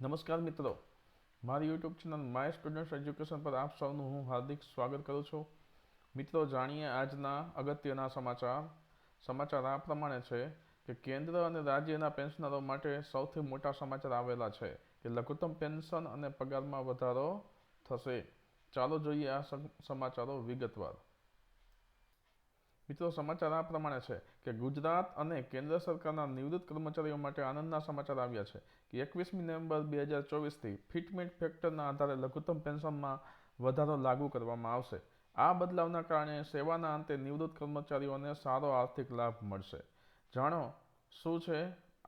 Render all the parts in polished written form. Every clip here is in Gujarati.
નમસ્કાર મિત્રો, મારી YouTube channel my students education પર આપ સૌનું હું હાર્દિક સ્વાગત કરું છું. મિત્રો, જાણીએ આજના અગત્યના સમાચાર આ પ્રમાણે છે કે કેન્દ્ર અને રાજ્યના પેન્શનરો માટે સૌથી મોટા સમાચાર આવેલા છે કે લઘુત્તમ પેન્શન અને પગારમાં વધારો થશે. ચાલો જોઈએ આ સમાચારો વિગતવાર. મિત્રો, સમાચાર આ પ્રમાણે છે કે ગુજરાત અને કેન્દ્ર સરકારના નિવૃત્ત કર્મચારીઓ માટે આનંદના સમાચાર આવ્યા છે કે 21મી નવેમ્બર 2024થી ફિટમેન્ટ ફેક્ટરના આધારે લઘુત્તમ પેન્શનમાં વધારો લાગુ કરવામાં આવશે. આ બદલાવના કારણે સેવાના અંતે નિવૃત્ત કર્મચારીઓને સારો આર્થિક લાભ મળશે. જાણો શું છે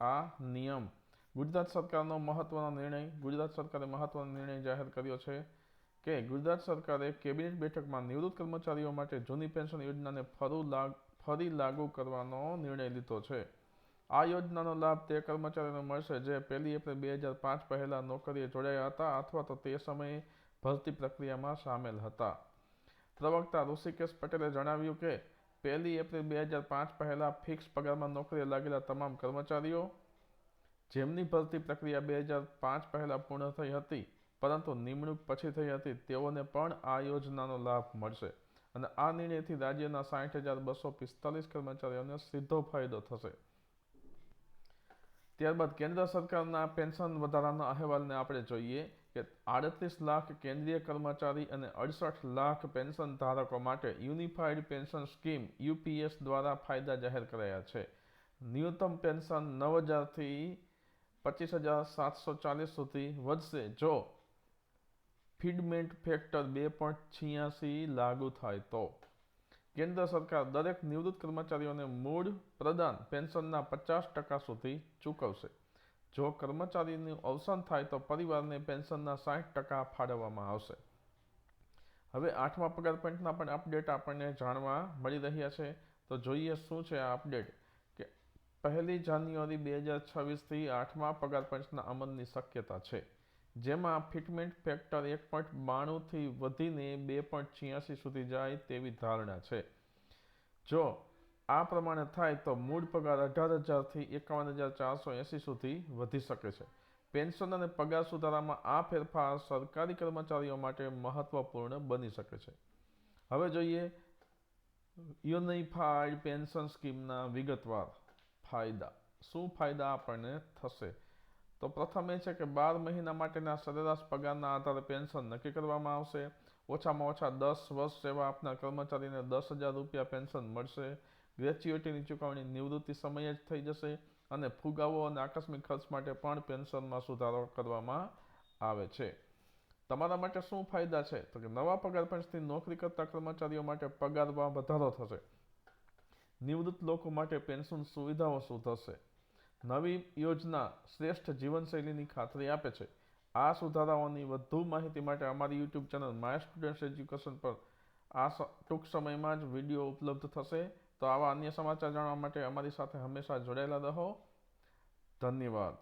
આ નિયમ. ગુજરાત સરકારે મહત્વનો નિર્ણય જાહેર કર્યો છે કે ગુજરાત સરકારે કેબિનેટ બેઠકમાં નિવૃત્ત કર્મચારીઓ માટે જૂની પેન્શન યોજનાને ફરી લાગુ કરવાનો નિર્ણય લીધો છે. આ યોજનાનો લાભ તે કર્મચારીઓને મળશે જે 1 એપ્રિલ 2005 પહેલા નોકરીએ જોડાયા હતા અથવા તો તે સમયે ભરતી પ્રક્રિયામાં સામેલ હતા. પ્રવક્તા ઋષિકેશ પટેલે જણાવ્યું કે 1 એપ્રિલ 2005 પહેલા ફિક્સ પગારમાં નોકરીએ લાગેલા તમામ કર્મચારીઓ જેમની ભરતી પ્રક્રિયા 2005 પહેલા પૂર્ણ થઈ હતી પરંતુ નિમણૂક પછી થઈ હતી તેઓને પણ આ યોજનાનો લાભ મળશે અને આ નિર્ણયથી રાજ્યના 60,245 કર્મચારીઓને સીધો ફાયદો થશે. ત્યારબાદ કેન્દ્ર સરકારના પેન્શન વધારાના અહેવાલને આપણે જોઈએ કે 38 લાખ કેન્દ્રીય કર્મચારી અને 68 લાખ પેન્શન ધારકો માટે યુનિફાઈડ પેન્શન સ્કીમ યુપીએસ દ્વારા ફાયદા જાહેર કરાયા છે. ન્યૂનતમ પેન્શન 9,000થી 25,740 સુધી વધશે જો ફિટમેન્ટ ફેક્ટર 2.86 લાગુ થાય તો. કેન્દ્ર સરકાર દરેક નિવૃત્ત કર્મચારીઓને મૂળ પ્રદાન પેન્શનના 50% સુધી ચૂકવશે. જો કર્મચારીનું અવસાન થાય તો પરિવારને પેન્શનના 60% ફાળવવામાં આવશે. હવે 8મા પગાર પંચના પણ અપડેટ આપણને જાણવા મળી રહ્યા છે. તો જોઈએ શું છે આ અપડેટ કે 1 જાન્યુઆરી 2026થી 8મા પગાર પંચના અમલની શક્યતા છે, જેમાં ફિટમેન્ટ ફેક્ટર 1.92થી વધીને 2.86 સુધી જાય તેવી ધારણા છે. જો આ પ્રમાણે થાય તો મૂળ પગાર 18,000થી 51,480 સુધી વધી શકે છે. પેન્શન અને પગાર સુધારામાં આ ફેરફાર સરકારી કર્મચારીઓ માટે મહત્વપૂર્ણ બની શકે છે. હવે જોઈએ યુનિફાઈડ પેન્શન સ્કીમના વિગતવાર ફાયદા. શું ફાયદા આપણને થશે? તો પ્રથમ એ છે કે 12 મહિના માટેના સરેરાશ પગારના આધારે પેન્શન નક્કી કરવામાં આવશે. ઓછામાં ઓછા 10 વર્ષ સેવા આપનાર કર્મચારીને 10,000 રૂપિયા પેન્શન મળશે. ગ્રેચ્યુઇટીની ચૂકવણી નિવૃત્તિ સમયે જ થઈ જશે અને ફુગાવો અને આકસ્મિક ખર્ચ માટે પણ પેન્શનમાં સુધારો કરવામાં આવે છે. તમારા માટે શું ફાયદા છે? તો કે નવા પગાર પંચથી નોકરી કરતા કર્મચારીઓ માટે પગારમાં વધારો થશે. નિવૃત્ત લોકો માટે પેન્શન સુવિધાઓ શું થશે? નવી યોજના શ્રેષ્ઠ જીવનશૈલીની ખાતરી આપે છે. આ સુધારાઓની વધુ માહિતી માટે અમારી YouTube channel my students education પર ટૂંક સમયમાં જ વિડીયો ઉપલબ્ધ થશે. તો આવા અન્ય સમાચાર જાણવા માટે અમારી સાથે હંમેશા જોડાયેલા રહો. ધન્યવાદ.